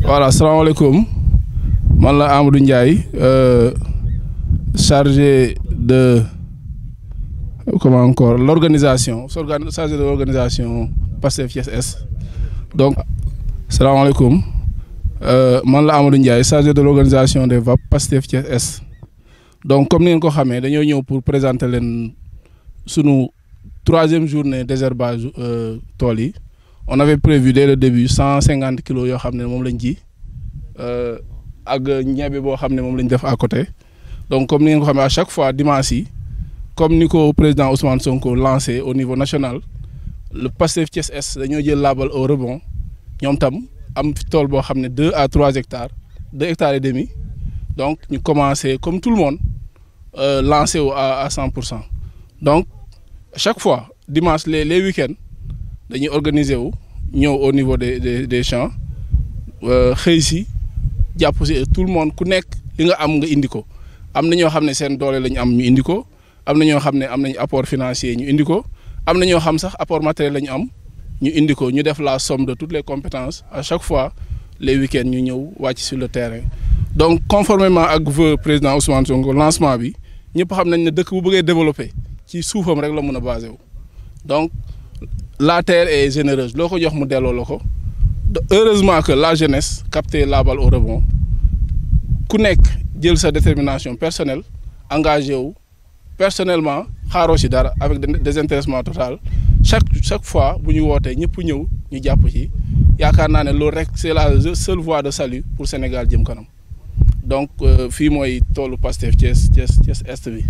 Voilà, salam alaikum. Man la Amadou Ndiaye, chargé de l'organisation, chargé de l'organisation Pastef Thiès Est. Donc, salam alaikum. Man la Amadou Ndiaye, chargé de l'organisation des VAP Pastef Thiès Est. Donc, comme nous le savons, nous sommes pour présenter notre troisième journée désherbage Toli. On avait prévu dès le début 150 kilos yoo xam ne moom lañ ji ak ñebe boo xam ne moom lañ def à côté donc comme ni ngeen ko xamee à chaque fois dimanche yi comme ni ko président Ousmane Sonko lancé au niveau national le Pastef Thiès Est dañoo jël label au rebond ñoom tam am tool boo xam ne 2 à 3 hectares 2 hectares et demi donc ñu commencé comme tout le monde lancé wu à 100%. Donc chaque fois dimanche les week-ends dañuy organiser wu ñëw au niveau des champs xëy si jàpp si tout le monde ku nekk li nga am nga indi ko am na ñoo xam ne seen doole la ñu am ñu indi ko am na ñoo xam ne am nañu apport financier ñu indi ko am na ñoo xam sax apport matériel la ñu am ñu indi ko ñu def la somme de toutes les compétences à chaque fois les week-ends ñu ñëw wàcc sur le terrain. Donc conformément ak vœu président Ousmane Sonko lancement bi ñëpp xam nañ ne dëkk bu bëggee développer ci suufam rek la mën a basé wu donc. La terre est généreuse loo ko jox mu delloo la ko heureusement que la jeunesse capté la balle au rebond ku nekk jël sa détermination personnelle engagé wu personnellement xaaroo si dara avec désintéressement total chaque fois bu ñu wootee ñëpp ñëw ñu jàpp ci yaakaar naa ne loolu rek c'est la seule voie de salut pour Sénégal jëm kanam donc fii mooy toolu Pastef Thiès Est bi.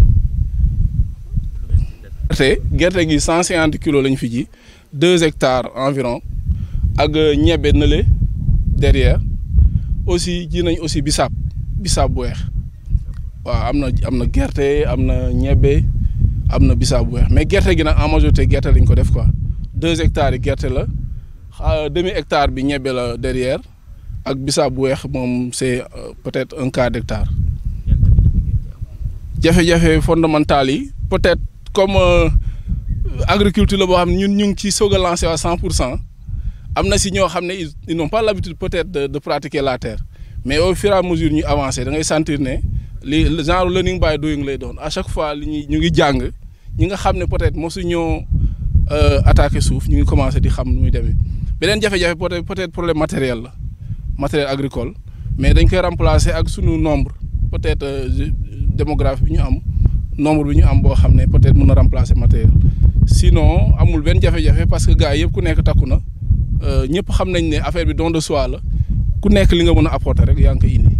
gerte gi 150 kilos lañ fi ji 2 hectares environ ak ñebe nële derrière aussi ji nañ aussi bisaab bu weex waaw am na gerte am na ñebe am na bisaab bu weex mais gerte gi nag en majorité gerte lañ ko def quoi 2 hectares yi gerte la demi hectare bi ñebe la derrière ak bisaab bu weex moom c'est peut-être 1/4 d'hectare. jafe-jafe fondamental yi peut-être. Comme agriculture la boo xam ne ñun ñu ngi ci soog a lancé à 100% am na si ñoo xam ne ils n'ont pas l'habitude peut-être de pratiquer la terre mais au fur et à mesure ñu avancer da ngay sentir ne li genre learning by doing lay doon à chaque fois ñu ngi jàng ñi nga xam ne peut-être mosu ñoo attaquer suuf ñu ngi commencer di xam nu muy demee beneen jafe-jafe peut-être problème matériel la matériel agricole mais dañ koy remplacer ak sunu nombre peut-être démographique bi ñu am. Nombre bi ñu am boo xam ne peut-être mën na remplacer matériel sinon amul benn jafe-jafe parce que gars yëpp ku nekk takku na ñëpp xam nañ ne affaire bi don de soi la ku nekk li nga mën a apporter rek yaa ngi koy indi.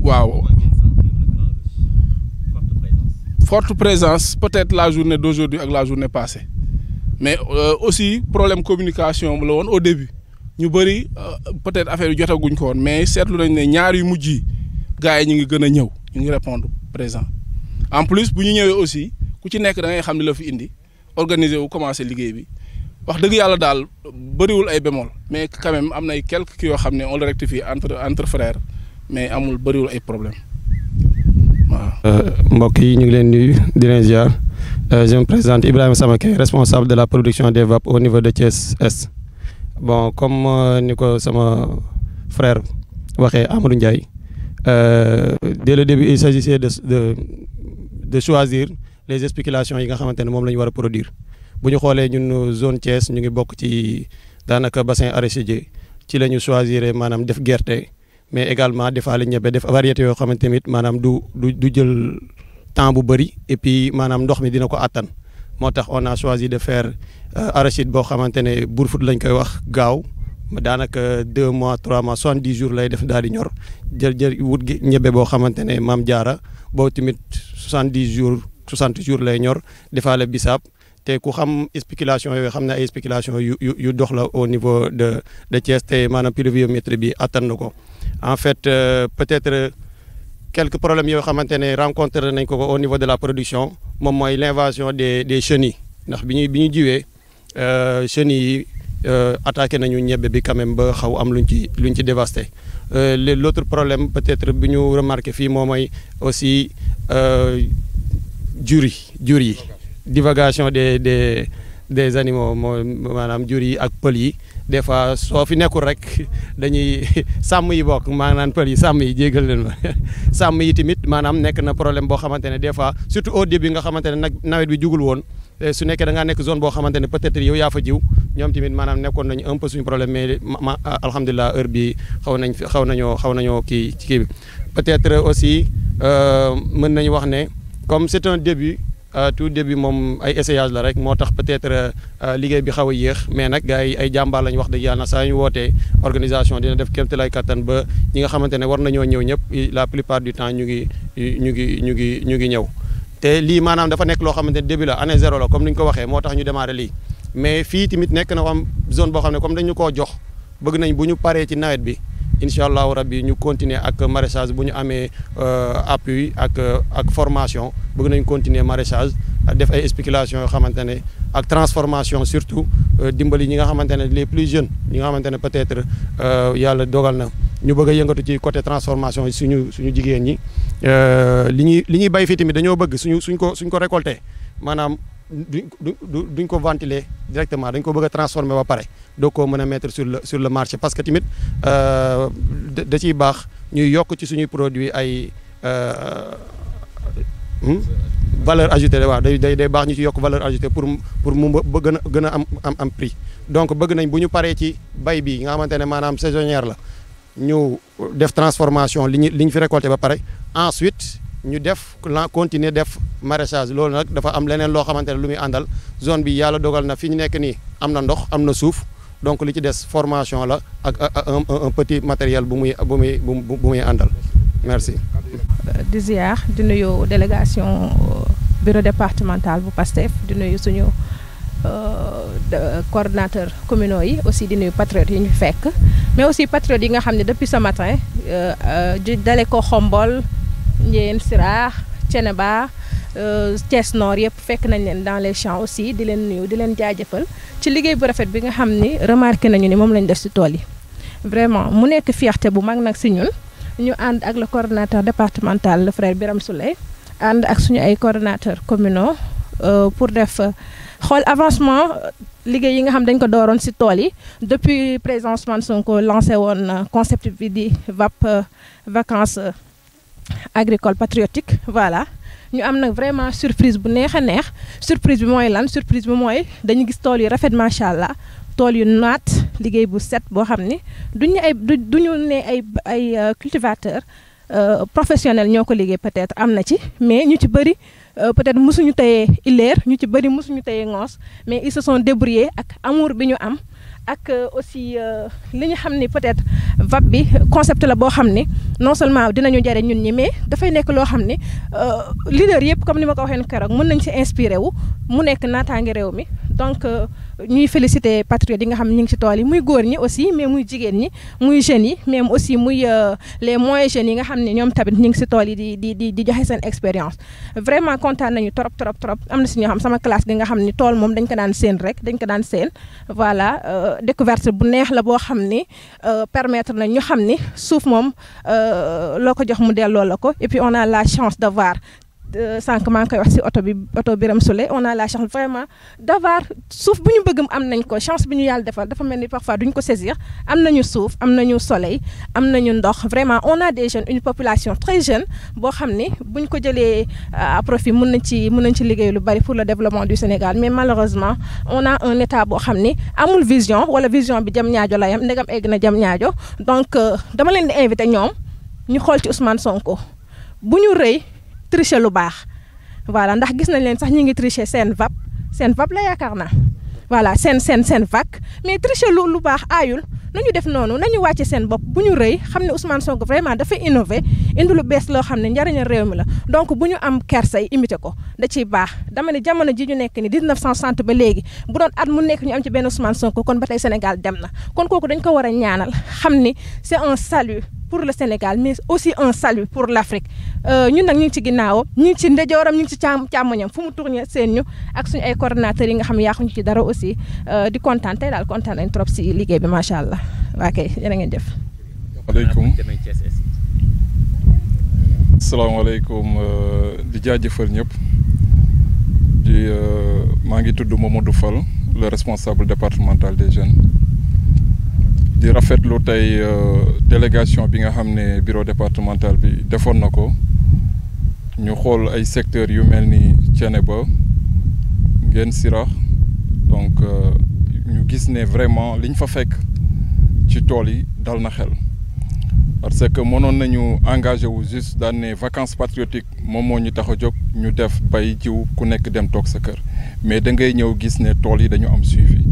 waaw forte présence peut-être la journée d'aujourd'hui ak la journée passée mais aussi problème communication la woon au début. ñu bëri peut-être affaire yi jotaguñ ko woon mais seetlu nañ ne ñaar yu mujj yi gars yi ñu ngi gën a ñëw ñu ngi répondre présent en plus bu ñu ñëwee aussi ku ci nekk da ngay xam ni la fi indi organiser wu commencer liggéey bi wax dëgg yàlla daal bëriwul ay bémol mais quand même am na ay quelques kii yoo xam ne on le rectifie entre frères mais amul bëriwul ay problème waaw. mbokk yi ñu ngi leen nuyu di leen ziar je me présente Ibrahima Samake responsable de la production des VAP au niveau de Thiès Est. Bon, comme ni ko sama frère waxee Amadou Ndiaye dès le début il s'agissait de choisir les spéculations yi nga xamante ne moom la ñu war a produire bu ñu xoolee ñun zone Thiès ñu ngi bokk ci daanaka bassin arachidier ci la ñu choisir maanaam def gerte mais également defaale ñebe def variété yoo xamante tamit maanaam du jël temps bu bëri et puis maanaam ndox mi dina ko attan. moo tax on a choisi de faire arachide boo xamante ne burfut lañ koy wax gaaw daanaka 2 mois 3 mois 70 jours lay def daal di ñor jël wut ñebe boo xamante ne maam jaara boo tamit 60 jours lay ñor defaale bisaab te ku xam spéculation yooyu xam ne ay spéculation yu dox la au niveau de Thiès te maanaam pluviométrie bi attan na ko en fait peut-être quelques problèmes yoo xamante ne rencontré nañ ko au niveau de la production moom mooy l'invasion des chenilles ndax bi ñu jiwee chenilles yi attaqué nañu ñebe bi quand même ba xaw am luñ ci dévasté l'autre problème peut-être bi ñu remarqué fii moom mooy aussi jur yi divagation des animaux moo maanaam jur yi ak pël yi des fois soo fi nekkul rek dañuy sàmm yi bokk maanaam pël yi sàmm yi jégal leen ma sàmm yi tamit maanaam nekk na problème boo xamante ne des fois surtout au début nga xamante ne nag nawet bi jugul woon su nekkee da ngaa nekk zone boo xamante ne peut-être yow yaa fa jiw ñoom tamit maanaam nekkoon nañu un peu suñu problème mais alhamdulilah heure bi xaw nañoo kii bi peut-être aussi mën nañu wax ne comme c'est un début tout début moom ay essayage la rek moo tax peut-être liggéey bi xaw a yéex mais nag gars yi ay jàmbaar lañu wax dëgg yàlla saa ñu wootee organisation dina def kéemtalaay kattan ba ñi nga xamante ne war nañoo ñëw ñëpp la plupart du temps ñu ngi ñëw te lii maanaam dafa nekk loo xamante ne début la année zéro la comme ni ñu ko waxee moo tax ñu démarré lii mais fii tamit nekk na am zone boo xam ne comme dañu koo jox bëgg nañ bu ñu paree ci nawet bi incha allahu rabbi ñu continuer ak maraîchage bu ñu amee appui ak formation bëgg nañ continuer maraîchage def ay spéculation yoo xamante ne ak transformation surtout dimbali ñi nga xamante ne les plus jeunes ñi nga xamante ne peut-être yàlla dogal na ñu bëgg a yëngatu ci côté transformation suñu jigéen ñi li ñuy bay fii tamit dañoo bëgg suñ ko récolter maanaam duñ ko ventiler directement dañ ko bëgg a transformer ba pare doo ko mën a mettre sur le marché parce que tamit da ciy baax ñuy yokk ci suñuy produit ay valeur ajoutée waaw day baax ñu ci yokk valeur ajoutée pour mu gën a am prix donc bëgg nañ bu ñu paree ci bay bi nga xamante ne maanaam saisonnière la ñu def transformation li ñu fi récolté ba pare ensuite ñu continuer def maraîchage loolu nag dafa am leneen loo xamante ne lu muy àndal zone bi yàlla dogal na fi ñu nekk nii am na ndox am na suuf donc li ci des formation la ak un petit matériel bu muy àndal merci. di ziar di nuyu délégation bureau départemental bu PASTEF di nuyu suñu coordonnateur communaux yi aussi di nuyu patriotes yi ñu fekk mais aussi patriotes yi nga xam ne depuis ce matin dale ko Xombol Ndiéyène Sirakh Thiénaba Thiès Nord yëpp fekk nañ leen dans les champs aussi di leen nuyu di leen jaajëfal ci liggéey bu rafet bi nga xam ni remarqué nañu ni moom lañ def ci tool yi vraiment mu nekk fierté bu mag nag ci ñun ñu ànd ak le coordonnateur départemental le frère Birame Souleye ànd ak suñu ay coordonnateurs communaux pour def xool avancement liggéey yi nga xam dañ ko dooroon ci tool yi depuis président Ousmane Sonko lancé woon concept bi di VAP vacances agricole patriotique voilà ñu am nag vraiment surprise bu neex a neex surprise bi mooy lan surprise bi mooy dañu gis tool yu rafet macha allah tool yu naat liggéey bu set boo xam ni duñu ne ay cultivateur professionnel ñoo ko liggéey peut-être am na ci mais ñu ci bëri peut-être mosuñu tayee ileer ñu ci bëri mosuñu tayee ngoos mais ils se sont débrouillés ak amour bi ñu am ak aussi li ñu xam ni peut-être VAP bi concept la boo xam ni non seulement dinañu jare ñun ñi mais dafay nekk loo xam ni leader yëpp comme ni ma ko waxee keroog mën nañ ci inspiré wu mu nekk naataange réew mi donc ñuy féliciter patriotes yi nga xam ne ñu ngi ci tool yi muy góor ñi aussi mais muy jigéen ñi muy jeunes yi même aussi muy les moins jeunes yi nga xam ne ñoom tamit ñu ngi ci tool yi di joxe seen expérience vraiment kontaan nañu trop am na si ñoo xam sama classe gi nga xam ni tool moom dañ ko daan seen rek dañ ko daan seen voilà découverte bu neex la boo xam ni permettre na ñu xam ni suuf moom loo ko jox mu delloo la ko et puis on a la chance d'avoir sànq maa ngi koy wax ci oto Birame Souleye on a la chance vraiment d'avoir suuf bu ñu bëgg am nañ ko chance bi ñu yàlla defal dafa mel ni parfois duñ ko saisir am nañu suuf am nañu soleil am nañu ndox vraiment on a des jeunes une population très jeune boo xam ni buñ ko jëlee à profit mën nañ ci liggéey lu bari pour le développement du Sénégal mais malheureusement on a un état boo xam ni amul vision wala vision bi jam ñaajo la yam ndegam egg na jam ñaajo donc dama leen di inviter ñoom ñu xool ci Ousmane Sonko bu ñu rëy tricher lu baax voilà ndax gis nañ leen sax ñi ngi tricher seen VAP la yaakaar naa voilà seen vac mais tricher lu baax aayul nañu def noonu nañu wàcce seen bopp bu ñu rëy xam ne Ousmane Sonko vraiment dafa innover indi lu bees loo xam ne njariñal réew mi la donc bu ñu am kersay imiter ko da ciy baax dama ne jamono ji ñu nekk ni 1960 ba léegi bu doon at mu nekk ñu am ci benn Ousmane Sonko kon ba tey Sénégal dem na kon kooku dañ ko war a ñaanal xam ni c'est un salut pour le Sénégal mais aussi un salut pour l'Afrique ñun nag ñu ngi ci ginnaawam ñu ngi ci ndeyjooram ñu ngi ci càmmoñam fu mu tourné seen ñu ak suñu ay coordonnateurs yi nga xam ne yaaxuñu ci dara aussi di kontaan tey daal kontaan nañ trop si liggéey bi macha allah waa kay jërë ngeen jëf. asalaamaaleykum di jaajëfal ñëpp di maa ngi tudd Mamadou Fall le responsable départemental des jeunes di rafetlu tey délégation bi nga xam ne bureau départemental bi defoon na ko ñu xool ay secteurs yu mel ni Thiénaba Nguén Sirah donc ñu gis ne vraiment liñ fa fekk ci tool yi dal na xel parce que mënoon nañu engagé wu juste daan ne vacances patriotiques moom moo ñu tax a jóg ñu def bay jiw ku nekk dem toog sa kër mais da ngay ñëw gis ne tool yi dañu am suivi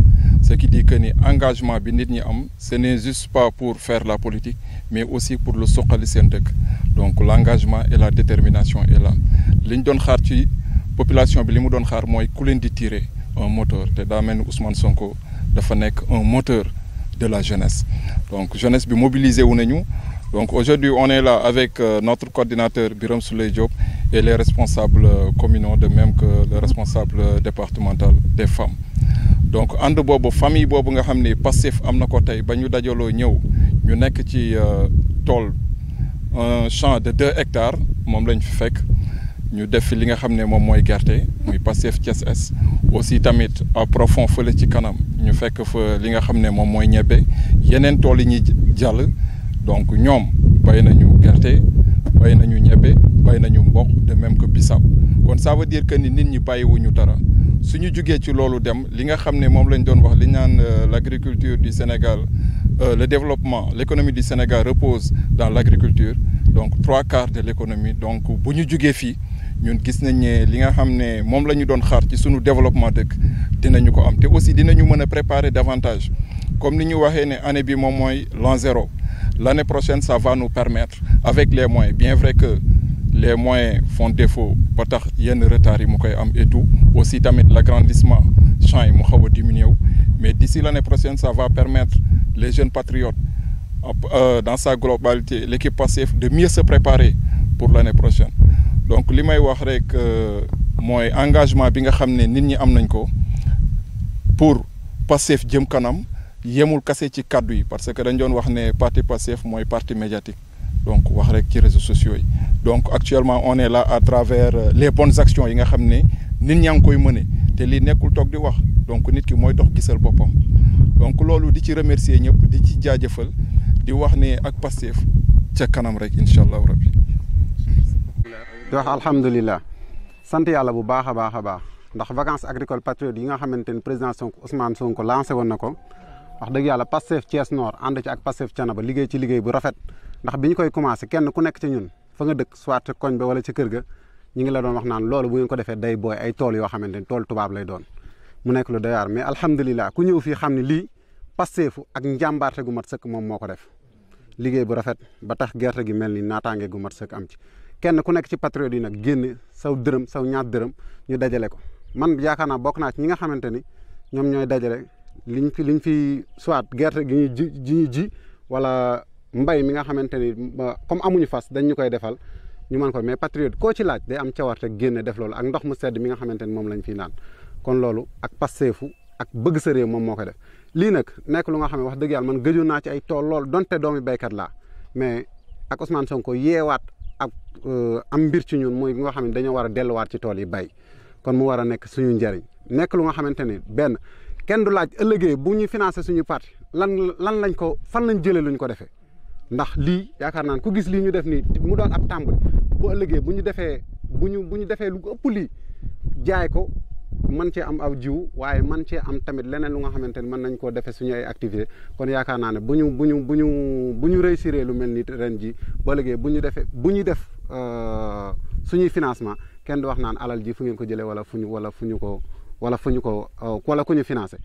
ce qui dit que ni engagement bi nit ñi am ce n'est juste pas pour faire la politique mais aussi pour le suqali seen dëkk donc l'engagement et la détermination est là li ñu doon xaar ci population bi li mu doon xaar mooy ku leen di tirer un moteur te daa mel ni Ousmane Sonko dafa nekk un moteur de la jeunesse donc jeunesse bi mobilisé wu nañu donc aujourd'hui on est là avec notre coordinateur Birame Souleye Diop et les responsables communaux de même que le responsable départemental des femmes donc ànd boobu famille boobu nga xam ne Pastef am na ko tey ba ñu dajaloo ñëw ñu nekk ci tool un champ de 2 hectares moom lañ fi fekk ñu def fi li nga xam ne moom mooy gerte muy Pastef Thiès Est aussi tamit à profond fële ci kanam ñu fekk fa li nga xam ne moom mooy ñebbe yeneen tool yi ñuy jàll donc ñoom bay nañu gerte bay nañu ñebbe bay nañu mboq de même que bissap kon ça veut dire que ni nit ñi bàyyiwuñu dara suñu jugee ci loolu dem li nga xam ne moom lañ doon wax li naan l'agriculture du Sénégal le développement l'économie du Sénégal repose dans l'agriculture donc 3/4 de l'économie donc bu ñu jugee fii ñun gis nañ ne li nga xam ne moom la ñu doon xaar ci suñu développement dëkk dinañu ko am te aussi dinañu mën a préparer davantage comme ni ñu waxee ne année bi moom mooy l'an 0 l'année prochaine ça va nous permettre avec les moyens bien vrai que les moyens font défaut ba tax yenn retard yi mu koy am et tout aussi tamit l'agrandissement champs yi mu xaw a diminuer wu mais d'ici l'année prochaine ça va permettre les jeunes patriotes dans sa globalité l'équipe Pastef de mieux se préparer pour l'année prochaine donc li may wax rek mooy engagement bi nga xam ne nit ñi am nañ ko pour Pastef jëm kanam yemul kase ci kaddu yi parce que dañ doon wax ne parti Pastef mooy parti médiatique donc wax rek ci réseaux sociaux yi donc actuellement on est là à travers les bonnes actions yi nga xam ne nit ñaa ngi koy mëne te lii nekkul toog di wax donc nit ki mooy dox gisal boppam donc loolu di ci remercier ñëpp di ci jaajëfal di wax ne ak Pastef ca kanam rek incha allahu rabbi di wax alhamdulilah sant yàlla bu baax a baax a baax ndax vacances agricoles patriotes yi nga xamante ni président Sonko Ousmane Sonko lancé woon na ko wax dëgg yàlla Pastef Thiès Nord ànd ci ak Pastef Thiénaba liggéey ci liggéey bu rafet ndax bi ñu koy commencé kenn ku nekk ci ñun fa nga dëkk soit koñ ba wala ci kër ga ñu ngi la doon wax naan loolu bu ngeen ko defee day booy ay tool yoo xamante ni tool tubaab lay doon mu nekk lu doy waar mais alhamdulilah ku ñëw fii xam ne lii Pastefu ak njàmbaarte gu mat sëkk moom moo ko def liggéey bu rafet ba tax gerte gi mel ni naataange gu mat sëkk am ci kenn ku nekk ci patriote yi nag génn saw dërëm saw ñaar dërëm ñu dajale ko man yaakaar naa bokk naa ci ñi nga xamante ni ñoom ñooy dajale liñ fi soit gerte gi ñuy ji wala mbay mi nga xamante ni comme amuñu fas dañ ñu koy defal ñu mën ko mais patriote koo ci laaj day am cawarte génne def loolu ak ndox mu sedd mi nga xamante ni moom lañ fiy naan kon loolu ak Pastefu ak bëgg sa réew moom moo koy def lii nag nekk lu nga xam ne wax dëgg yàlla man gëjoon naa ci ay tool lool donte doomi béykat laa mais ak Ousmane Sonko yeewaat ak am mbir ci ñun mooy nga xam ne dañoo war a delluwaat ci tool yi bay kon mu war a nekk suñu njëriñ nekk lu nga xamante ni benn kenn du laaj ëllëgee bu ñuy financé suñu parti lan lañ ko fan lañ jëlee luñ ko defee ndax lii yaakaar naan ku gis lii ñu def nii mu doon ab tàmbali bu ëllëgee bu ñu defee lu ëpp lii jaay ko mën cee am aw jiw waaye mën cee am tamit leneen lu nga xamante ni mën nañ koo defee suñu ay activité kon yaakaar naa ne bu ñu réussir lu mel ni ren ji ba ëllëgee bu ñuy def suñuy financement kenn du wax naan alal ji fu ngeen ko jëlee wala fu ñu financé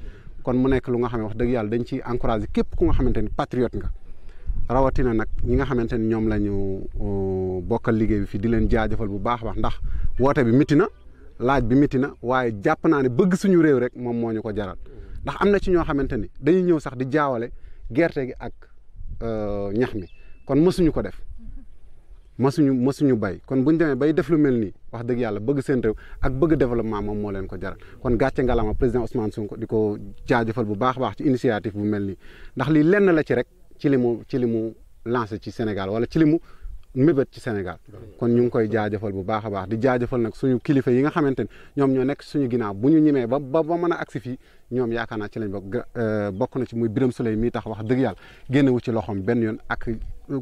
kon mu nekk lu nga xam ne wax dëgg yàlla dañ ciy encouragé képp ku nga xamante ni patriote nga rawatina nag ñi nga xamante ni ñoom la ñu bokkal liggéey bi fii di leen jaajëfal bu baax a baax ndax woote bi métti na laaj bi métti na waaye jàpp naa ne bëgg suñu réew rek moom moo ñu ko jaral ndax am na ci ñoo xamante ni dañuy ñëw sax di jaawale gerte gi ak ñax mi kon mësuñu ko def mësuñu bay kon buñ demee bay def lu mel nii wax dëgg yàlla bëgg seen réew ak bëgg développement moom moo leen ko jaral kon gàcce ngalama président Ousmane Sonko di ko jaajëfal bu baax a baax ci initiative bu mel nii ndax lii lenn la ci rek ci li mu lancé ci Sénégal wala ci li mu mébét ci Sénégal kon ñu ngi koy jaajëfal bu baax a baax di jaajëfal nag suñu kilifa yi nga xamante ni ñoom ñoo nekk suñu ginnaaw bu ñu ñimee ba mën a agsi fii ñoom yaakaar naa ci lañ bokk na ci muy Birame Souleye mii tax wax dëgg yàlla génnewu ci loxoom benn yoon ak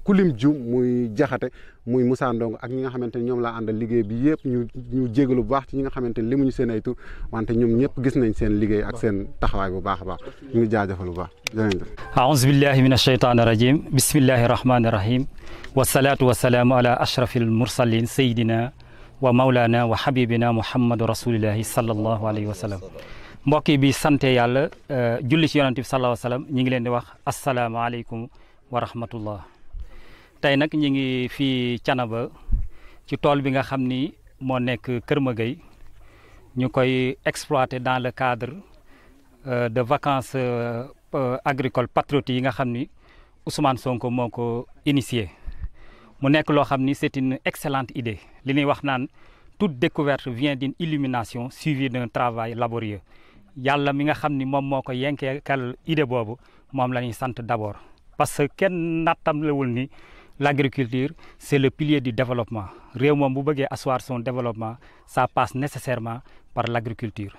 kulim ju muy jaxate muy Moussa Ndong ak ñi nga xamante ni ñoom laa àndal liggéey bi yëpp ñu jégalu bu baax ci ñi nga xamante ni limuñu seen ay tur wante ñoom ñëpp gis nañ seen liggéey ak seen taxawaay bu baax a baax ñu ngi jaajëfal bu baax jërëjëf. aouzu billahi min ashaytaani rajim bismillahi rahmani rahim wasalaatu wasalaamu ala ashrafil mursalin sayidina wa maulana wa habibina muhammadu rasulillahi sallallahu alayhi wa sallam. mbokk yi bi sante yàlla julli ci yonent bi sallallahu alayhi wa sallam ñi ngi leen di wax asalaamaaleykum wa rahmatullah. tey nag ñi ngi fii Thiénaba ci tool bi nga xam ni moo nekk Kër Magueye ñu koy exploiter dans le cadre de vacances agricoles patriotiques yi nga xam ni Ousmane Sonko moo ko initié mu nekk loo xam ni c'est une excellente idée li ñuy wax naan toute découverte vient d'une illumination suivie d'un travail laborieux yàlla mi nga xam ni moom moo ko yenkeekal idée boobu moom la ñuy sant d'abord parce que kenn nattamlewul ni l'agriculture c'est le pilier du développement réew moom bu bëggee asseoir son développement ça passe nécessairement par l'agriculture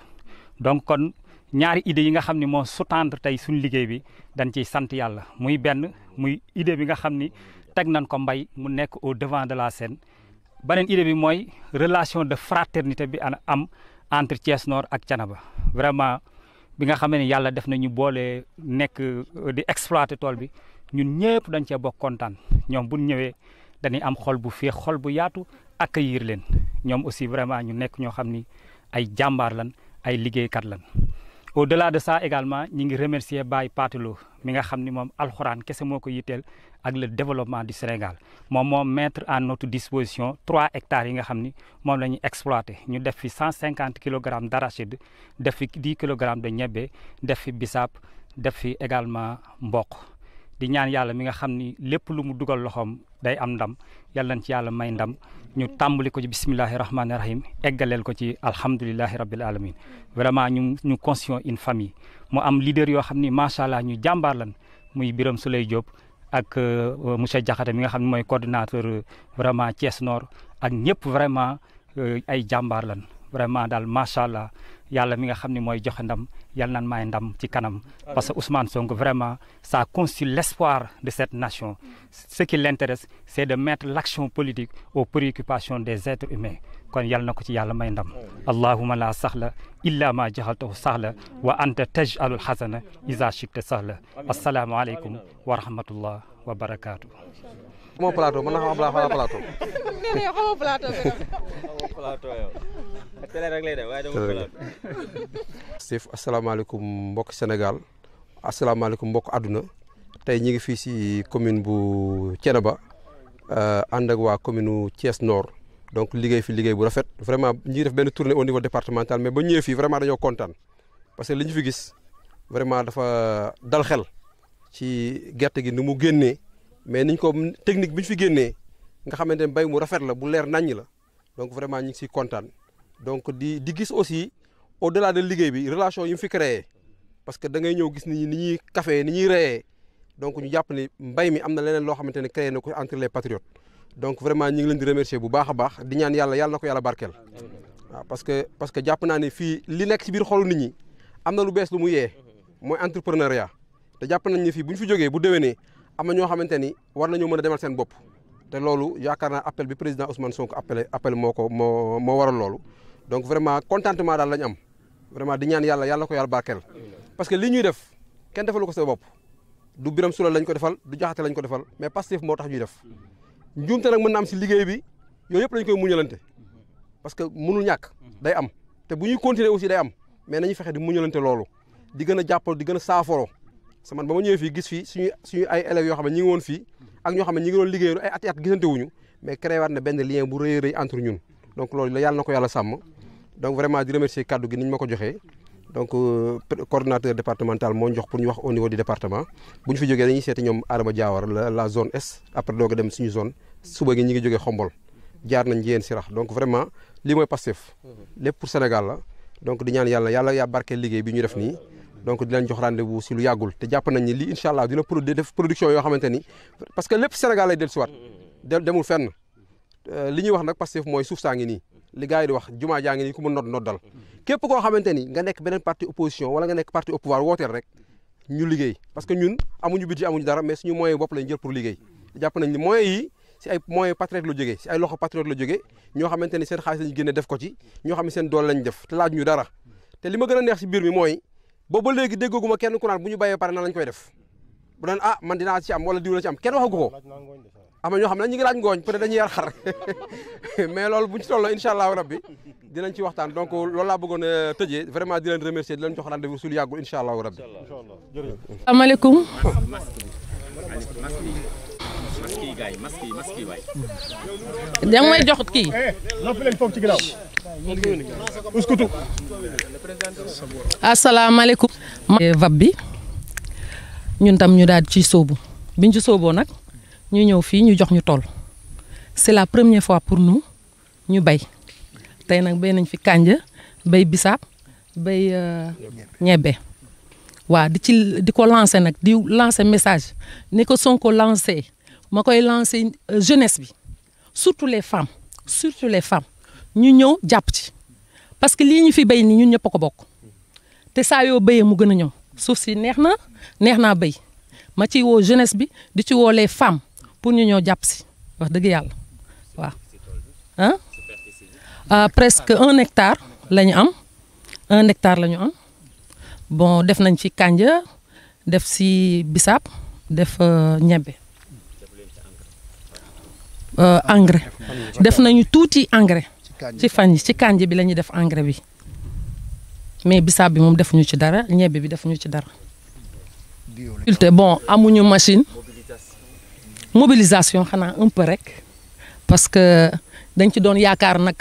donc kon ñaari idée yi nga xam ni moo sous-tendre tey suñu liggéey bi dañ ciy sant yàlla muy benn muy idée bi nga xam ni teg nañ ko mbay mu nekk au devant de la scène beneen idée bi mooy relation de fraternité bi am entre Thiès Nord ak Thiénaba vraiment bi nga xam ne yàlla def na ñu boole nekk di exploiter tool bi ñun ñëpp dañ cee bokk kontaan ñoom bu ñëwee dañuy am xol bu féex xol bu yaatu accueillir leen ñoom aussi vraiment ñu nekk ñoo xam ni ay jàmbaar lan ay liggéeykat lan. au-delà de ça également ñi ngi remercier Baye Patelo mi nga xam ni moom alxuraan kese moo ko yitteel ak le développement du Sénégal moom moo mettre à notre disposition 3 hectares yi nga xam ni moom la ñuy exploiter ñu def fi 150 kilogrammes d'arachide def fi 10 kilogrammes de ñebbe def fi bisaab def fi également mboq. di ñaan yàlla mi nga xam ni lépp lu mu dugal loxoom day am ndam yàlla nañ ci yàlla may ndam ñu tàmbali ko ci bismillahi rahmaani rahim eggaleel ko ci alhamdulillahi rabbil alamin vraiment ñu constituons une famille mu am leader yoo xam ni macha allah ñu jàmbaar lan muy Birame Souleye Diop ak monsieur Diakhaté mi nga xam ne mooy coordinateur vraiment Thiès Nord ak ñëpp vraiment ay jàmbaar lan vraiment daal macha allah yàlla mi nga xam ne mooy joxe ndam yàlla nan may ndam ci kanam parce que Ousmane Sonko vraiment ça constitue l'espoir de cette nation ce qui l'intéresse c'est de mettre l'action politique aux préoccupations des êtres humains kon yàlla na ko ci yàlla may ndam allahumma la sahla illa ma jahaltahu sahla wa anta taj'alul hazana iza shi'ta sahla assalamu aleykum wa rahmatullah wa barakatuh moo plateau mën na xam plateau nee na xamoo plateau télé rek lay def waaye dama plateau Sif asalaamaaleykum mbokk Sénégal asalaamaaleykum mbokk àdduna tey ñi ngi fii si commune bu Thiénaba ànd ak waa commune Thiès Nord donc liggéey fi liggéey bu rafet vraiment ñi ngi def benn tournée au niveau départemental mais ba ñëwee fii vraiment dañoo kontaan parce que li ñu fi gis vraiment dafa dal xel ci gerte gi ni mu génnee mais niñ ko technique bi ñu fi génnee nga xamante ne mbay mu rafet la bu leer naññ la donc vraiment ñu ngi siy kontaan donc di gis aussi au-delà de liggéey bi relation yi mu fi créé parce que da ngay ñëw gis ni ñuy café ni ñuy reyee donc ñu jàpp ni mbay mi am na leneen loo xamante ne créé na ko entre les patriotes donc vraiment ñu ngi leen di remercier bu baax a baax di ñaan yàlla na ko yàlla barkeel waaw parce que jàpp naa ne fii li nekk si biir xolu nit ñi am na lu bees lu mu yee mooy entrepreneuriat te jàpp nañ ni fii bu ñu fi jógee bu déwénee am na ñoo xamante ni war nañoo mën a demal seen bopp te loolu yaakaar naa appel bi président Ousmane Sonko appel moo waral loolu donc vraiment contentement daal lañ am vraiment di ñaan yàlla na ko yàlla barkeel parce que li ñuy def kenn defalu ko sa bopp du Birame Souleye lañ ko defal du Diakhaté lañ ko defal mais Pastef moo tax ñuy def njuumte nag mën na am si liggéey bi yooyu yëpp lañ koy muñalante parce que mënul ñàkk day am te bu ñuy continuer aussi day am mais nañu fexe di muñalante loolu di gën a jàppal di gën a saaforo parce que man ba ma ñëwee fii gis fii suñu ay élèves yoo xam ne ñi ngi woon fii ak ñoo xam ne ñi ngi doon liggéey ay at gisante wuñu mais créé waat na benn lien bu rëy rëy entre ñun donc loolu la yàlla na ko yàlla sàmm donc vraiment di remercier kaddu gi ni ñu ma ko joxee donc coordonnateur départemental moo ñu jox pour ñu wax au niveau du département bu ñu fi jógee dañuy seeti ñoom Adama Diawara la zone est après doog a dem suñu zone suba gi ñi ngi jógee Xombol jaar nañ Njiyeen Sirax donc vraiment lii mooy Pastef lépp pour Sénégal la donc di ñaan yàlla yaa barkeel liggéey bi ñu def nii donc di leen jox rendez-vous si lu yàggul te jàpp nañ ni lii incha allah dina def production yoo xamante ni parce que lépp Sénégal lay dellusiwaat demul fenn li ñuy wax nag Pastef mooy suuf saa ngi nii li gars yi di wax jumaa jaa ngi nii ku mu noddal képp koo xamante ni nga nekk beneen parti opposition wala nga nekk parti au pouvoir wooteel rek ñu liggéey parce que ñun amuñu budget amuñu dara mais suñu moyen bopp lañ jël pour liggéey jàpp nañ ni moyens yi si ay moyens patriote la jógee si ay loxo patriote la jógee ñoo xamante ni seen xaalis lañu génne def ko ci ñoo xam ne seen doole lañ def te laaj ñu dara te li ma gën a neex si biir mi mooy booba léegi déggooguma kenn ku naan bu ñu béyee pare nan lañ koy def bu naan man dinaa ci am wala diw la ci am kenn waxagu ko am na ñoo xam ne ñu ngi laaj ngooñ peut-être dañuy yar xar mais loolu buñ ci tolloo incha allahu rabbi dinañ ci waxtaan donc loolu laa bëggoon a tëjee vraiment di leen remercier di leen jox rendez-vous sul yàggul incha allahu rabbi. asalaamaaleykum. da nga may jox kii. asalaamaaleykum. VAP bi ñun tam ñu daal ci sóobu biñ ci sóoboo nag ñu ñëw fii ñu jox ñu tool c'est la première fois pour nous ñu bay tey nag bay nañ fi kànja bay bisaab bay ñebbe waaw di ko lancer nag di lancer message ni ko Sonko lancé ma koy lancer jeunesse bi surtout les femmes ñu ñëw jàpp ci parce que lii ñu fi bay nii ñun ñëpp a ko bokk te saa yoo béyee mu gën a ñëw suuf si neex naa béy ma ci woo jeunesse bi di ci woo les femmes pour ñu ñëw jàpp si wax dëgg yàlla waaw presque 1 hectare la ñu am 1 hectare la ñu am bon def nañ ci kànja def si bisaab def ñebbe engrais def nañu tuuti engrais ci kànja bi la ñuy def engrais bi mais bisaab bi moom defuñu ci dara ñebbe bi defuñu ci dara bon amuñu machine mobilisation xanaa un peu rek parce que dañ ci doon yaakaar nag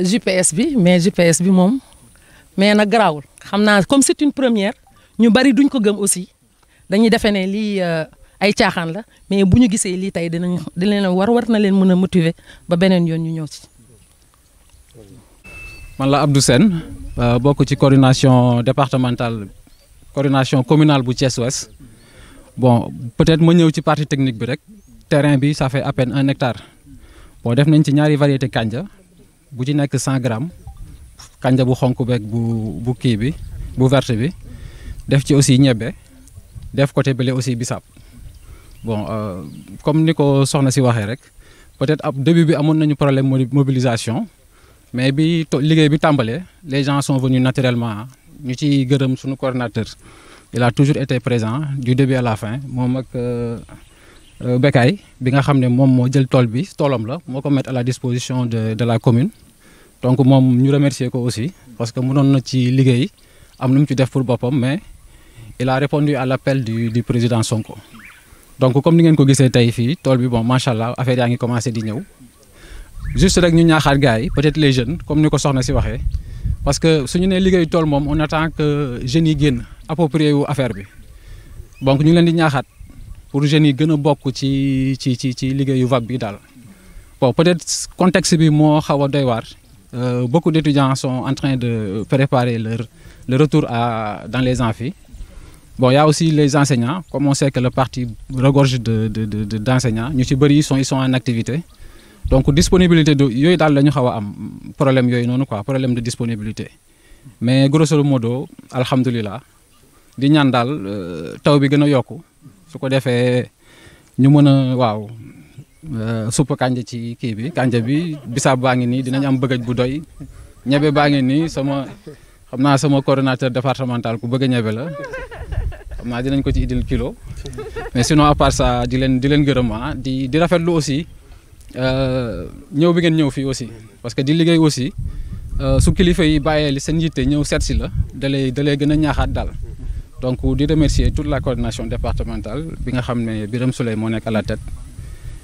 GPS bi mais GPS bi moom mais nag garaawul xam naa comme c'est une première ñu bari duñ ko gëm aussi dañuy defee ne lii ay caaxaan la mais bu ñu gisee lii tey dinañ war na leen mën a motiver ba beneen yoon ñu ñëw ci. man la Abdou Sène bokk ci coordination départementale coordination communale bu Thiès Ouest bon peut-être ma ñëw ci partie technique bi rek terrain bi ça fait à peine 1 hectare bon def nañ ci ñaari variété kanja bu ci nekk 100 grammes kanja bu xonk beeg bu kii bi bu verte bi def ci aussi ñebbe def côté bële aussi bisaab bon comme ni ko soxna si waxee rek peut-être ab début bi amoon nañu problème mobilisation mais bi liggéey bi tàmbalee les gens sont venus naturellement ñu ci gërëm suñu coordinateur il a toujours été présent du début à la fin moom ak Bekay bi nga xam ne moom moo jël tool bi toolam la moo ko mettre à la disposition de la commune donc moom ñu remercier ko aussi parce que mënoon na ci liggéey am lu mu ci def pour boppam mais il a répondu à l'appel du président Sonko donc comme ni ngeen ko gisee tey fii tool bi bon macha allah affaire yaa ngi commencé di ñëw juste rek ñu ñaaxaat gars yi peut-être les jeunes comme ni ko soxna si waxee parce que suñu nee liggéeyu tool moom on attend que jeunes yi génn approprié wu affaire bi donc ñu ngi leen di ñaaxaat pour jeunes yi gën a bokk ci liggéeyu VAP bi daal bon peut-être contexte bi moo xaw a doy waar beaucoup d'étudiants sont en train de préparer le retour dans les amphis. Bon, il y a aussi les enseignants, comme on sait que le parti regorge d'enseignants, ils sont en activité. Donc, disponibilité, il y a un problème de disponibilité. Mais grosso modo, alhamdulillah, di ñaan daal taw bi gën a yokku su ko defee ñu mën a waaw suppa kànja ci kii bi kànja bi bisaab baa ngi nii dinañ am bëggaj bu doy ñebe baa ngi nii xam naa sama coordonnateur départemental ku bëgg a ñebe la xam naa dinañ ko ci indil kilo mais sinon à part ça di leen gërëm di rafetlu aussi ñëw bi ngeen ñëw fii aussi parce que di liggéey aussi su kilifa yi bàyyee li seen yitte ñëw seet si la da lay gën a ñaaxaat daal donc di remercier toute la coordination départementale bi nga xam ne Birame Souleye moo nekk à la tête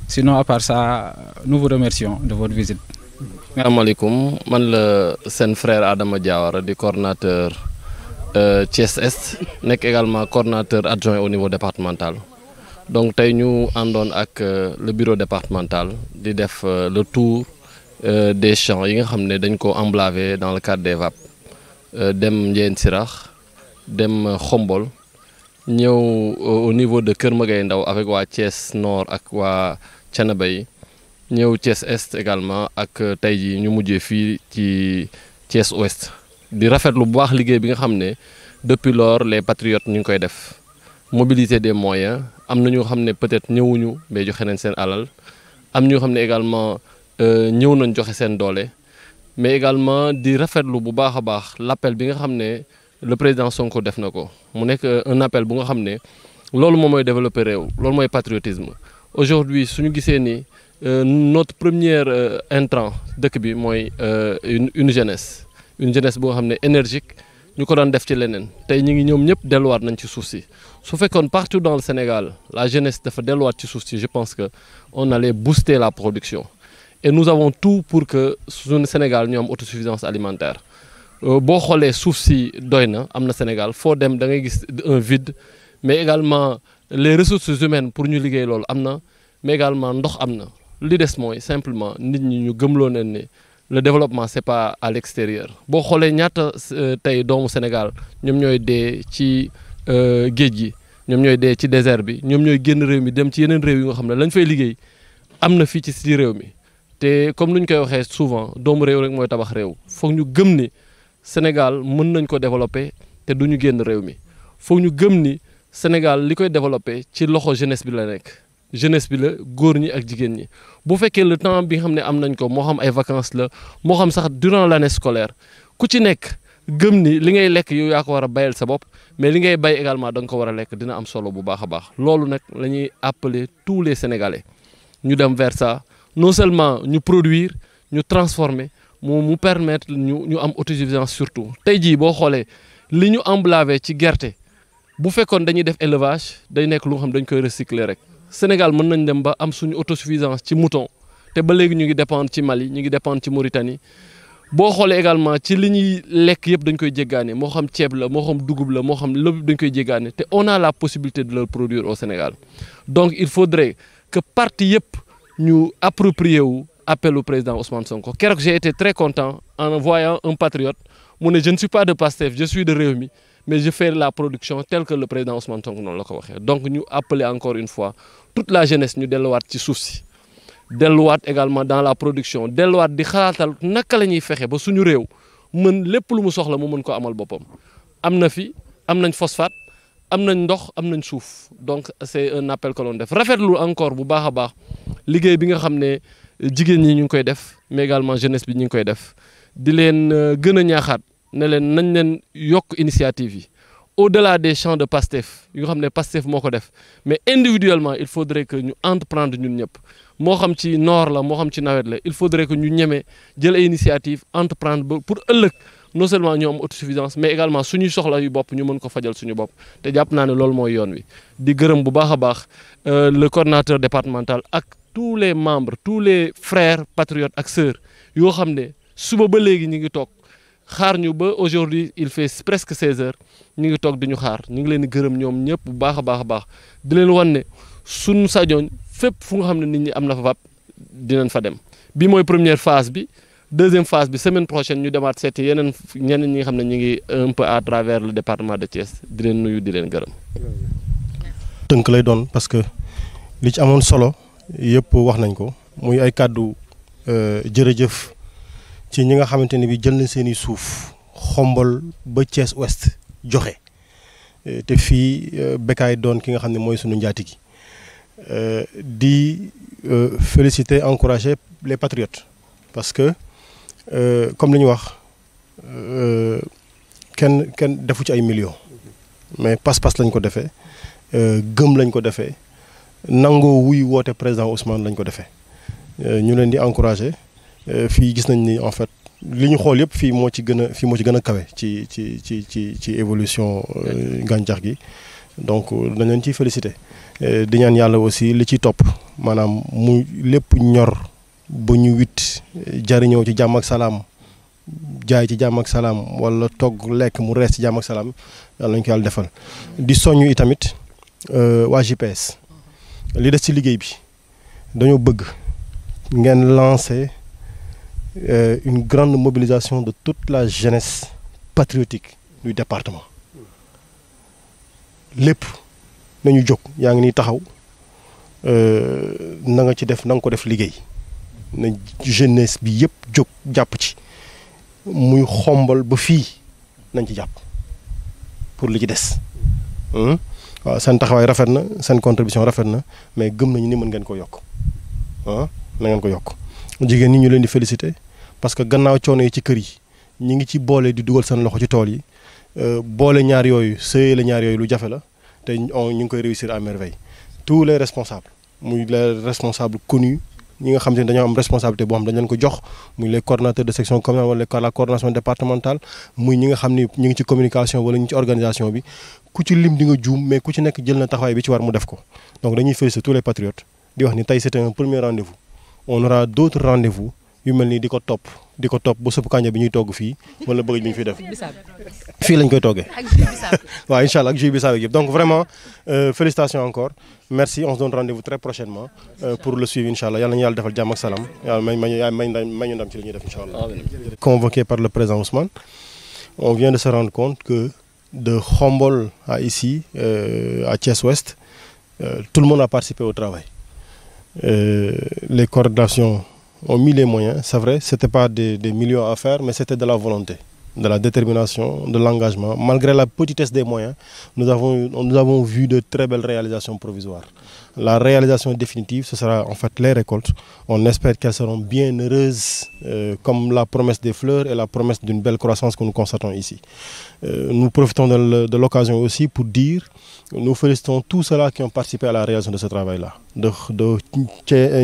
sinon à part ça nous vous remercions de votre visite. asalaamaaleykum man la seen frère Adama Diawara di coordonnateur Thiès Est nekk également coordonnateur adjoint au niveau départemental donc tey ñu àndoon ak le bureau départemental di def le tour des champs yi nga xam ne dañ ko emblavé dans le cadre des VAP dem Ndiéyène Sirakh dem Xombol ñëw au niveau de Kër Magay Ndaw avec waa Thiès Nord ak waa Thiénaba yi ñëw Thiès Est également ak tey jii ñu mujjee fii ci Thiès Ouest di rafetlu bu baax liggéey bi nga xam ne depuis lors les patriotes ñu ngi koy def mobilité des moyens am na ñoo xam ne peut-être ñëwuñu mais joxe nañ seen alal am ñoo xam ne également ñëw nañ joxe seen doole mais également di rafetlu bu baax a baax l'appel bi nga xam ne le président Sonko def na ko mu nekk un appel bu nga xam ne loolu moom mooy développer réew loolu mooy patriotisme aujourd'hui suñu gisee ni notre première intrant dëkk bi mooy une jeunesse bu nga xam ne énergique ñu ko doon def ci leneen tey ñu ngi ñoom ñëpp delluwaat nañ ci suuf si su fekkoon partout dans le Sénégal la jeunesse dafa delluwaat ci suuf si je pense que on allait booster la production et nous avons tout pour que suñu Sénégal ñu am autosuffisance alimentaire boo xoolee suuf si doy na am na Sénégal foo dem da ngay gis un vide mais également les ressources humaines pour ñu liggéey loolu am na mais également ndox am na li des mooy simplement nit ñi ñu gëmloo leen ne le développement c'est pas à l'extérieur boo xoolee ñaata tey doomu Sénégal ñoom ñooy dee ci géej gi ñoom ñooy dee ci désert bi ñoom ñooy génn réew mi dem ci yeneen réew yi nga xam ne lañ fay liggéey am na fii ci réew mi te comme lu ñu koy waxee souvent doomu réew rek mooy tabax réew foog ñu gëm ni Sénégal mën nañ ko développer te du ñu génn réew mi foog ñu gëm ni Sénégal li koy développer ci loxo jeunesse bi la nekk jeunesse bi la góor ñi ak jigéen ñi bu fekkee le temps bi nga xam ne am nañ ko moo xam ay vacances la moo xam sax durant l'année scolaire ku ci nekk gëm ni li ngay lekk yow yaa ko war a bayal sa bopp mais li ngay bay également da nga ko war a lekk dina am solo bu baax a baax loolu nag la ñuy appeler tous les Sénégalais ñu dem vers ça non seulement ñu produire ñu transformer mu permettre ñu am autosuffisance surtout tey jii boo xoolee li ñu emblavé ci gerte bu fekkoon dañuy def élevage day nekk lu nga xam dañ koy recycler rek Sénégal mën nañ dem ba am suñu autosuffisance ci mouton te ba léegi ñu ngi dépendre ci Mali ñu ngi dépendre ci Mauritanie boo xoolee également ci li ñuy lekk yëpp dañ koy jéggaane moo xam ceeb la moo xam dugub la moo xam lépp dañ koy jéggaane te on a la possibilité de le produire au Sénégal donc il faudrait que parti yëpp ñu approprier wu appel au président Ousmane Sonko keroog j'ai été très content en voyant un patriote mu ne je ne suis pas de Pastef je suis de Rewmi mais je fais la production telle que le président Ousmane Sonko noonu la ko waxee donc ñu appeler encore une fois toute la jeunesse ñu delluwaat ci suuf si delluwaat également dans la production delluwaat di xalaatal naka la ñuy fexe ba suñu réew mën lépp lu mu soxla mu mën ko amal boppam am na fi am nañ phosphate am nañ ndox am nañ suuf donc c'est un appel que l'on def rafetlu encore bu baax a baax liggéey bi nga xam ne jigéen ñi ñu ngi koy def mais également jeunesse bi ñu ngi koy def di leen gën a ñaaxaat ne leen nañ leen yokk initiative yi au-delà des champs de Pastef yu nga xam ne Pastef moo ko def mais individuellement il faudrait que ñu entreprendre ñun ñëpp moo xam ci noor la moo xam ci nawet la il faudrait que ñu ñeme jël ay initiative entreprendre ba pour ëllëg non seulement ñu am autosuffisance mais également suñuy soxla yu bopp ñu mën ko fajal suñu bopp te jàpp naa ne loolu mooy yoon wi di gërëm bu baax a baax le coordonnateur départemental ak tous les membres tous les frères patriotes ak sœurs yoo xam ne suba ba léegi ñu ngi toog xaar ñu ba aujourd'hui il fait presque 16 heures ñu ngi toog di ñu xaar ñu ngi leen di gërëm ñoom ñëpp bu baax a baax a baax di leen wan ne suñu sañoon fépp fu nga xam ne nit ñi am na fa VAP dinañ fa dem bi mooy première phase bi deuxième phase bi semaine prochaine ñu demaat seeti ñeneen ñi nga xam ne ñu ngi un peu à travers le département de Thiès di leen nuyu di leen gërëm. tënk lay doon parce que li ci amoon solo yëpp wax nañ ko muy ay kàddu jërëjëf ci ñi nga xamante ne bi jël nañ seen i suuf xombol ba Thiès Ouest joxe te fii Bécaye doon ki nga xam ne mooy sunu njaatigi di féliciter encourager les patriotes parce que comme li ñu wax kenn defu ci ay millions mais pas-pas lañ ko defee gëm lañ ko defee nangoo wuy woote président Ousmane lañ ko defee ñu leen di encourager fii gis nañ ni en fait li ñu xool yëpp fii moo ci gën a kawe ci évolution gàncax gi donc dañ leen ciy féliciter di ñaan yàlla aussi li ci topp maanaam mu lépp ñor ba ñu wit jariñoo ci jàmm ak salaam jaay ci jàmm ak salaam wala togg lekk mu rees ci jàmm ak salaam yàlla nañu ko yàlla defal di soññu itamit waa JPS li des ci liggéey bi dañoo bëgg ngeen lancer une grande mobilisation de toute la jeunesse patriotique du département lépp nañu jóg yaa ngi nii taxaw na nga ci def na nga ko def liggéey na jeunesse bi yëpp jóg jàpp ci muy xombal ba fii nañ ci jàpp pour li ci des waaw seen taxawaay rafet na seen contribution rafet na mais gëm nañu ni mën ngeen ko yokk na ngeen ko yokk jigéen ñi ñu leen di féliciter parce que gannaaw coono yi ci kër yi ñi ngi ci boole di dugal seen loxo ci tool yi boole ñaar yooyu sëye la ñaar yooyu lu jafe la te ñu ngi koy réussir à merveille tous les responsables muy les responsables connus ñi nga xam te ne dañoo am responsabilité boo xam dañ leen ko jox muy les coordonnateurs de section communale wala la coordination départementale muy ñi nga xam ni ñu ngi ci communication wala ñu ci organisation bi ku ci lim di nga juum mais ku ci nekk jël na taxawaay bi ci war mu def ko donc dañuy féliciter tous les patriotes di wax ni tey c'était un premier rendez-vous on aura d'autres rendez-vous yu mel nii di ko topp ba supp kànja bi ñuy togg fii wala bëgg bi ñu fiy def fii lañ koy toggee waaw incha allah ak jus bisaab yëpp donc vraiment félicitations encore merci on se donne rendez-vous très prochainement pour le suivi incha allah yàlla nañu yàlla defal jàmm ak salaam yàlla may ñu ndam ci li ñuy def incha allah. Convoqué par le président Ousmane, on vient de se rendre compte que de Khombol à ici à Thiès-Ouest tout le monde a participé au travail. Les coordinations ont mis les moyens, c'est vrai, ce n'était pas des millions à faire, mais c'était de la volonté, de la détermination, de l'engagement. Malgré la petitesse des moyens, nous avons vu de très belles réalisations provisoires. La réalisation définitive, ce sera en fait les récoltes. On espère qu'elles seront bien heureuses, comme la promesse des fleurs et la promesse d'une belle croissance que nous constatons ici. Nous profitons de l'occasion aussi pour dire, nous félicitons tous ceux-là qui ont participé à la réalisation de ce travail-là. De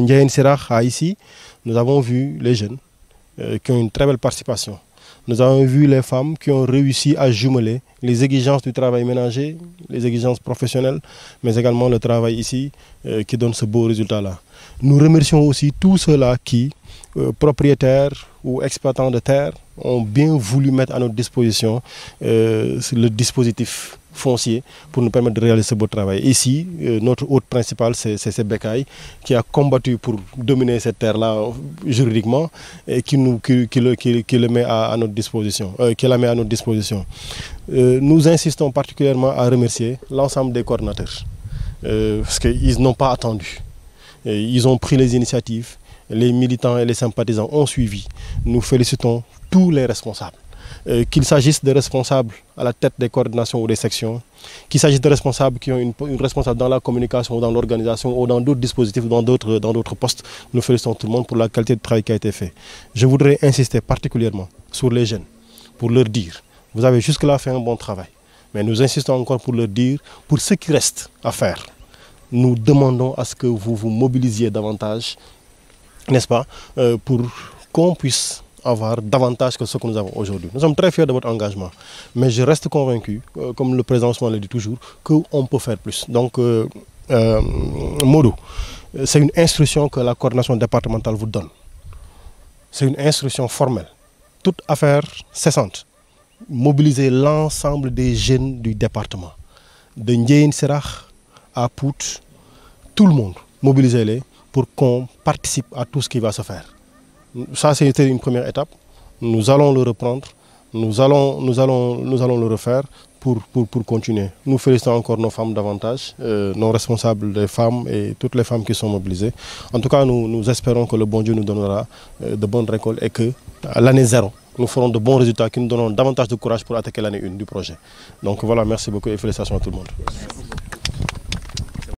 Ndiaye Sirah à ici, nous avons vu les jeunes qui ont une très belle participation. Nous avons vu les femmes qui ont réussi à jumeler les exigences du travail ménager, les exigences professionnelles, mais également le travail ici qui donne ce beau résultat-là. Nous remercions aussi tous ceux-là qui, propriétaires ou exploitants de terre, ont bien voulu mettre à notre disposition le dispositif foncier pour nous permettre de réaliser ce beau travail. Ici, notre hôte principal, c'est Bekay, qui a combattu pour dominer cette terre-là juridiquement et qui le met à notre disposition. Nous insistons particulièrement à remercier l'ensemble des coordinateurs parce qu'ils n'ont pas attendu. Ils ont pris les initiatives, les militants et les sympathisants ont suivi. Nous félicitons tous les responsables. Qu'il s'agisse de responsables à la tête des coordinations ou des sections, qu'il s'agisse de responsables qui ont une responsable dans la communication ou dans l'organisation ou dans d'autres dispositifs, dans d'autres postes, nous félicitons tout le monde pour la qualité du travail qui a été fait. Je voudrais insister particulièrement sur les jeunes pour leur dire, vous avez jusque-là fait un bon travail, mais nous insistons encore pour leur dire, pour ce qui reste à faire, nous demandons à ce que vous vous mobilisiez davantage, n'est-ce pas, pour qu'on puisse avoir davantage que ce que nous avons aujourd'hui. Nous sommes très fiers de votre engagement, mais je reste convaincu, comme le président Ousmane le dit toujours, qu'on peut faire plus. Donc, Modou, c'est une instruction que la coordination départementale vous donne. C'est une instruction formelle. Toute affaire cessante. Mobiliser l'ensemble des jeunes du département. De Ndiaye Sirah à Pout, tout le monde, mobilisez-les pour qu'on participe à tout ce qui va se faire. Ça, c'était une première étape. Nous allons le reprendre. Nous allons le refaire pour continuer. Nous félicitons encore nos femmes davantage, nos responsables des femmes et toutes les femmes qui sont mobilisées. En tout cas, nous espérons que le bon Dieu nous donnera de bonnes récoltes et que à l'année 0, nous ferons de bons résultats qui nous donneront davantage de courage pour attaquer l'année 1 du projet. Donc voilà, merci beaucoup et félicitations à tout le monde.